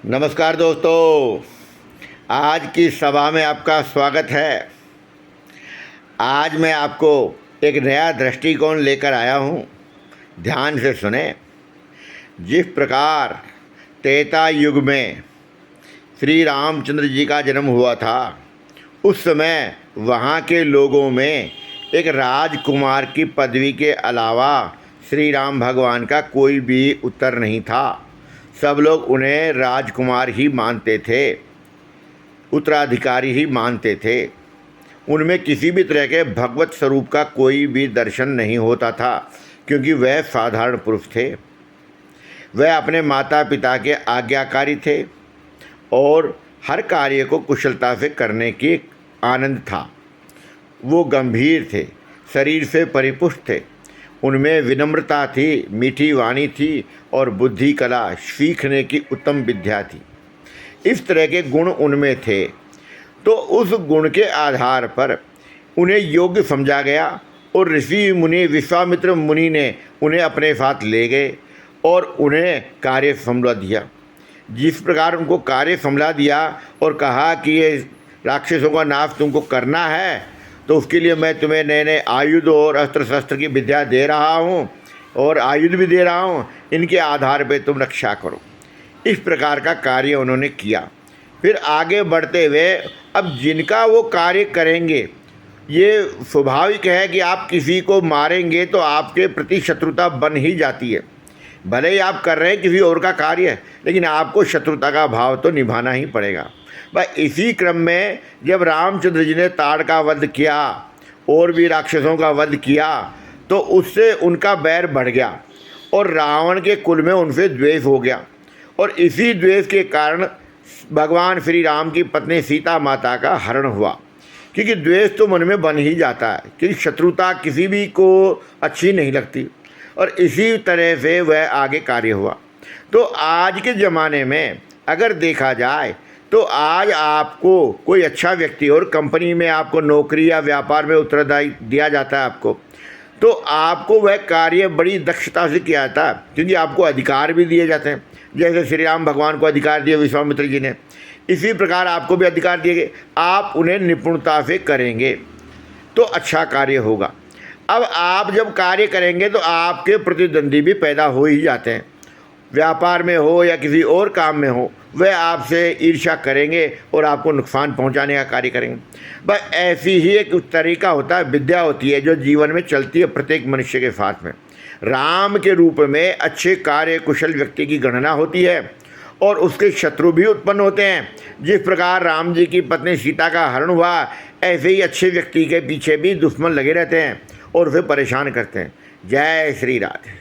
नमस्कार दोस्तों, आज की सभा में आपका स्वागत है। आज मैं आपको एक नया दृष्टिकोण लेकर आया हूँ। ध्यान से सुने। जिस प्रकार त्रेता युग में श्री रामचंद्र जी का जन्म हुआ था, उस समय वहाँ के लोगों में एक राजकुमार की पदवी के अलावा श्री राम भगवान का कोई भी उत्तर नहीं था। सब लोग उन्हें राजकुमार ही मानते थे, उत्तराधिकारी ही मानते थे। उनमें किसी भी तरह के भगवत स्वरूप का कोई भी दर्शन नहीं होता था, क्योंकि वह साधारण पुरुष थे। वह अपने माता पिता के आज्ञाकारी थे और हर कार्य को कुशलता से करने की आनंद था। वो गंभीर थे, शरीर से परिपुष्ट थे। उनमें विनम्रता थी, मीठी वाणी थी और बुद्धि कला सीखने की उत्तम विद्या थी। इस तरह के गुण उनमें थे। तो उस गुण के आधार पर उन्हें योग्य समझा गया और ऋषि मुनि विश्वामित्र मुनि ने उन्हें अपने साथ ले गए और उन्हें कार्य संभला दिया। जिस प्रकार उनको कार्य संभला दिया और कहा कि ये राक्षसों का नाश तुमको करना है, तो उसके लिए मैं तुम्हें नए नए आयुध और अस्त्र शस्त्र की विद्या दे रहा हूँ और आयुध भी दे रहा हूँ, इनके आधार पे तुम रक्षा करो। इस प्रकार का कार्य उन्होंने किया। फिर आगे बढ़ते हुए अब जिनका वो कार्य करेंगे, ये स्वाभाविक है कि आप किसी को मारेंगे तो आपके प्रति शत्रुता बन ही जाती है। भले ही आप कर रहे हैं किसी और का कार्य, लेकिन आपको शत्रुता का भाव तो निभाना ही पड़ेगा। बस इसी क्रम में जब रामचंद्र जी ने ताड़ का वध किया और भी राक्षसों का वध किया, तो उससे उनका बैर बढ़ गया और रावण के कुल में उनसे द्वेष हो गया। और इसी द्वेष के कारण भगवान श्री राम की पत्नी सीता माता का हरण हुआ, क्योंकि द्वेष तो मन में बन ही जाता है, क्योंकि शत्रुता किसी भी को अच्छी नहीं लगती। और इसी तरह से वह आगे कार्य हुआ। तो आज के ज़माने में अगर देखा जाए तो आज आपको कोई अच्छा व्यक्ति और कंपनी में आपको नौकरी या व्यापार में उत्तरदायी दिया जाता है आपको, तो आपको वह कार्य बड़ी दक्षता से किया जाता है, क्योंकि आपको अधिकार भी दिए जाते हैं। जैसे श्री राम भगवान को अधिकार दिए विश्वामित्र जी ने, इसी प्रकार आपको भी अधिकार दिए गए। आप उन्हें निपुणता से करेंगे तो अच्छा कार्य होगा। अब आप जब कार्य करेंगे तो आपके प्रतिद्वंदी भी पैदा हो ही जाते हैं। व्यापार में हो या किसी और काम में हो, वह आपसे ईर्ष्या करेंगे और आपको नुकसान पहुंचाने का कार्य करेंगे। बस ऐसी ही एक तरीका होता है, विद्या होती है जो जीवन में चलती है प्रत्येक मनुष्य के साथ में। राम के रूप में अच्छे कार्य कुशल व्यक्ति की गणना होती है और उसके शत्रु भी उत्पन्न होते हैं। जिस प्रकार राम जी की पत्नी सीता का हरण हुआ, ऐसे ही अच्छे व्यक्ति के पीछे भी दुश्मन लगे रहते हैं और उसे परेशान करते हैं। जय श्री राधे।